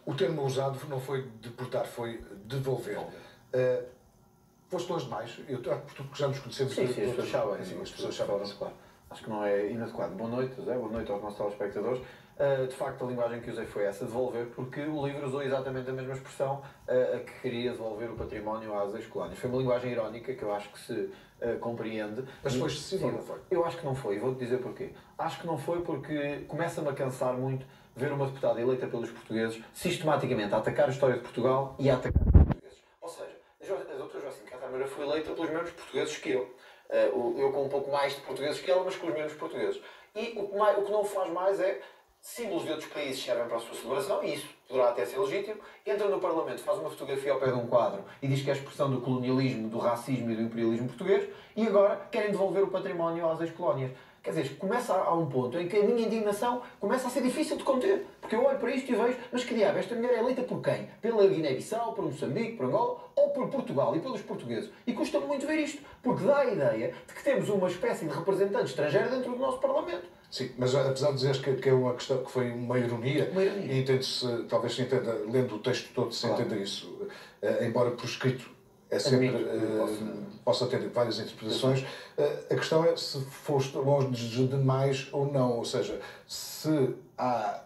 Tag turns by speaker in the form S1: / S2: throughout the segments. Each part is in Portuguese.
S1: O termo usado não foi deportar, foi devolver. Foste longe demais, porque já nos conhecemos.
S2: Sim, as pessoas sabem. Sim, as pessoas sabem, claro. Acho que não é inadequado. Boa noite, José, boa noite aos nossos telespectadores. De facto, a linguagem que usei foi essa, devolver, porque o livro usou exatamente a mesma expressão a que queria devolver o património às ex-colónias. Foi uma linguagem irónica que eu acho que se compreende.
S1: Mas foi excessivo ou não foi?
S2: Eu acho que não foi, e vou-te dizer porquê. Acho que não foi porque começa-me a cansar muito ver uma deputada eleita pelos portugueses sistematicamente a atacar a história de Portugal e a atacar os portugueses. Ou seja, a doutora Joacine Catamara foi eleita pelos mesmos portugueses que eu. Eu com um pouco mais de portugueses que ela, mas com os mesmos portugueses. E o que não faz mais é símbolos de outros países servem para a sua celebração, e isso poderá até ser legítimo. Entra no Parlamento, faz uma fotografia ao pé de um quadro e diz que é a expressão do colonialismo, do racismo e do imperialismo português, e agora querem devolver o património às ex-colónias. Quer dizer, começa a um ponto em que a minha indignação começa a ser difícil de conter. Porque eu olho para isto e vejo, mas que diabo, esta mulher é eleita por quem? Pela Guiné-Bissau, por Moçambique, por Angola, ou por Portugal e pelos portugueses? E custa-me muito ver isto, porque dá a ideia de que temos uma espécie de representante estrangeiro dentro do nosso Parlamento.
S1: Sim, mas apesar de dizeres que é uma questão que foi uma ironia, e entende-se, talvez se entenda, lendo o texto todo, se entenda isso, embora por escrito é sempre, possa ter várias interpretações. A questão é se foste longe demais ou não, ou seja, se há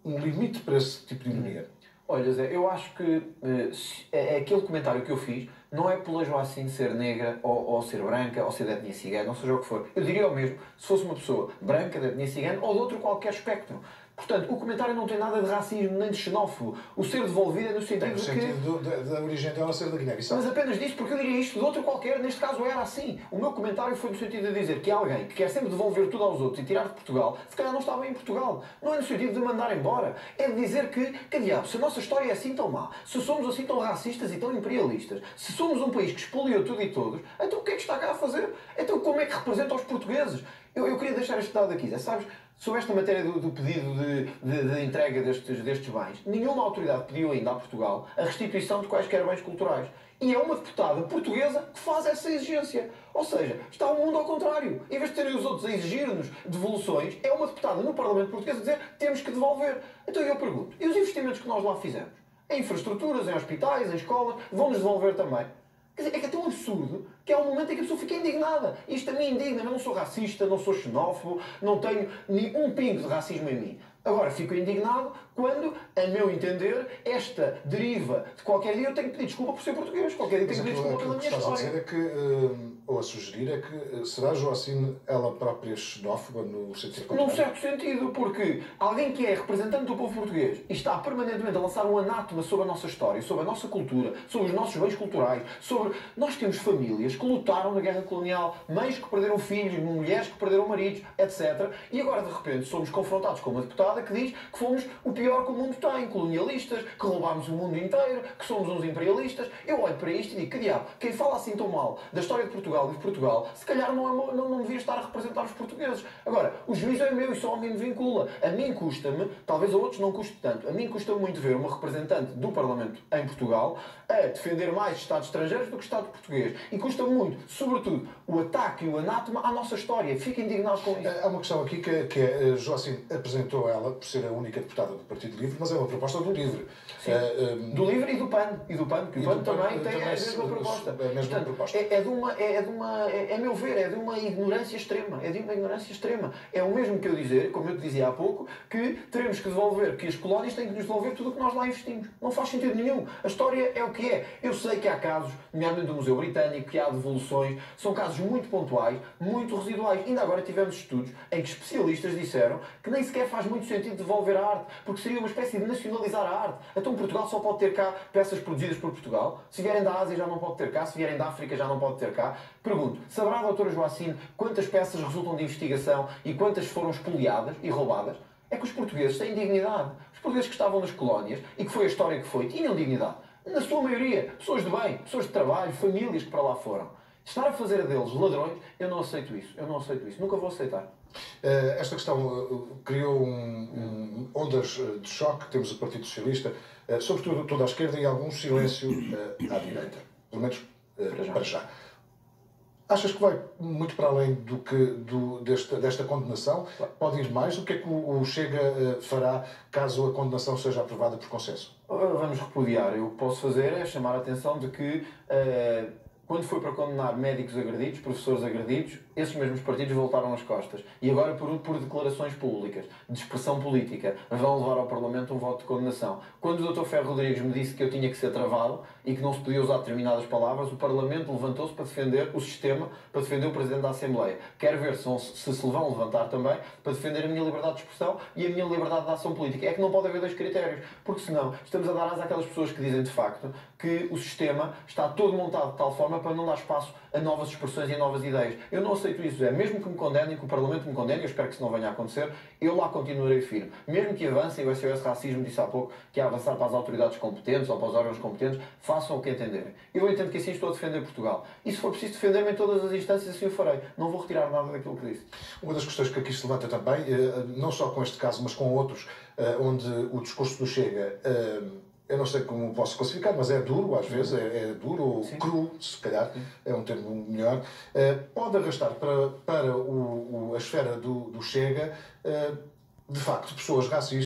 S1: um limite para esse tipo de ironia.
S2: Olha, Zé, eu acho que aquele comentário que eu fiz não é pela Joacine ser negra ou ser branca ou ser de etnia cigana, ou seja o que for. Eu diria o mesmo se fosse uma pessoa branca, de etnia cigana ou de outro qualquer espectro. Portanto, o comentário não tem nada de racismo nem de xenófobo. O ser devolvido é no sentido
S1: tem no sentido da origem dela ser da Guiné-Bissau.
S2: Mas apenas disso, porque eu diria isto de outro qualquer, neste caso era assim. O meu comentário foi no sentido de dizer que alguém que quer sempre devolver tudo aos outros e tirar de Portugal, se calhar não está bem em Portugal. Não é no sentido de mandar embora. É de dizer que diabo, se a nossa história é assim tão má, se somos assim tão racistas e tão imperialistas, se somos um país que expoliou tudo e todos, então o que é que está cá a fazer? Então como é que representa os portugueses? Eu queria deixar este dado aqui, sabes? Sobre esta matéria do pedido de entrega destes bens, nenhuma autoridade pediu ainda a Portugal a restituição de quaisquer bens culturais. E é uma deputada portuguesa que faz essa exigência. Ou seja, está o mundo ao contrário. Em vez de terem os outros a exigir-nos devoluções, é uma deputada no Parlamento português a dizer que temos que devolver. Então eu pergunto, e os investimentos que nós lá fizemos? Em infraestruturas, em hospitais, em escolas, vão-nos devolver também? Quer dizer, é que é tão absurdo que há um momento em que a pessoa fica indignada. Isto a mim indigna. Eu não sou racista, não sou xenófobo, não tenho nem um pingo de racismo em mim. Agora, fico indignado quando, a meu entender, esta deriva de qualquer dia eu tenho que pedir desculpa por ser português. Qualquer dia tenho que pedir desculpa pela minha história.
S1: O que estás a dizer ou a sugerir é que será Joacine ela própria xenófoba no sentido contrário?
S2: Num certo sentido, porque alguém que é representante do povo português e está permanentemente a lançar um anátema sobre a nossa história, sobre a nossa cultura, sobre os nossos bens culturais, sobre... Nós temos famílias que lutaram na guerra colonial, mães que perderam filhos, mulheres que perderam maridos, etc. E agora, de repente, somos confrontados com uma deputada que diz que fomos o pior que o mundo tem, colonialistas, que roubámos o mundo inteiro, que somos uns imperialistas. Eu olho para isto e digo, que diabo, quem fala assim tão mal da história de Portugal e de Portugal, se calhar não devia estar a representar os portugueses. Agora, o juízo é meu e só a mim me vincula. A mim custa-me, talvez a outros não custe tanto, a mim custa-me muito ver uma representante do Parlamento em Portugal a defender mais Estados estrangeiros do que Estado português. E custa-me muito, sobretudo, o ataque e o anátema à nossa história. Fico indignado com isso.
S1: Há uma questão aqui que é Joacine apresentou ela, por ser a única deputada do Partido Livre, mas é uma proposta do Livre.
S2: Do Livre e do PAN. E do PAN, que o PAN também tem a mesma proposta. A meu ver, é de uma ignorância extrema. É de uma ignorância extrema. É o mesmo que eu dizer, como eu te dizia há pouco, que teremos que devolver, que as colónias têm que nos devolver tudo o que nós lá investimos. Não faz sentido nenhum. A história é o que é. Eu sei que há casos, nomeadamente do Museu Britânico, que há devoluções, são casos muito pontuais, muito residuais. Ainda agora tivemos estudos em que especialistas disseram que nem sequer faz muito sentido devolver a arte, porque seria uma espécie de nacionalizar a arte. Então Portugal só pode ter cá peças produzidas por Portugal. Se vierem da Ásia já não pode ter cá, se vierem da África já não pode ter cá. Pergunto, saberá a doutora Joacine quantas peças resultam de investigação e quantas foram espoliadas e roubadas? É que os portugueses têm dignidade. Os portugueses que estavam nas colónias, e que foi a história que foi, tinham dignidade. Na sua maioria, pessoas de bem, pessoas de trabalho, famílias que para lá foram. Estar a fazer deles ladrões, eu não aceito isso. Eu não aceito isso. Nunca vou aceitar.
S1: Esta questão criou ondas de choque. Temos o Partido Socialista, sobretudo toda a esquerda, e algum silêncio à direita. Pelo menos para já. Achas que vai muito para além desta condenação? Pode ir mais? O que é que o Chega fará caso a condenação seja aprovada por consenso?
S2: Vamos repudiar. O que posso fazer é chamar a atenção de que, quando foi para condenar médicos agredidos, professores agredidos, esses mesmos partidos voltaram as costas. E agora, por declarações públicas, de expressão política, vão levar ao Parlamento um voto de condenação. Quando o Dr. Ferro Rodrigues me disse que eu tinha que ser travado e que não se podia usar determinadas palavras, o Parlamento levantou-se para defender o sistema, para defender o Presidente da Assembleia. Quero ver se vão levantar também para defender a minha liberdade de expressão e a minha liberdade de ação política. É que não pode haver dois critérios, porque senão estamos a dar asa àquelas pessoas que dizem de facto que o sistema está todo montado de tal forma para não dar espaço a novas expressões e a novas ideias. Eu não aceito isso, mesmo que me condenem, que o Parlamento me condene, eu espero que isso não venha a acontecer, eu lá continuarei firme. Mesmo que avancem, o SOS Racismo disse há pouco que ia avançar para as autoridades competentes ou para os órgãos competentes, façam o que entenderem. Eu entendo que assim estou a defender Portugal. E se for preciso defender-me em todas as instâncias, assim o farei. Não vou retirar nada daquilo que disse.
S1: Uma das questões que aqui se levanta também, não só com este caso, mas com outros, onde o discurso do Chega, eu não sei como posso classificar, mas é duro, às vezes, é duro ou cru, se calhar, é um termo melhor, pode arrastar para a esfera do Chega, de facto, pessoas racistas.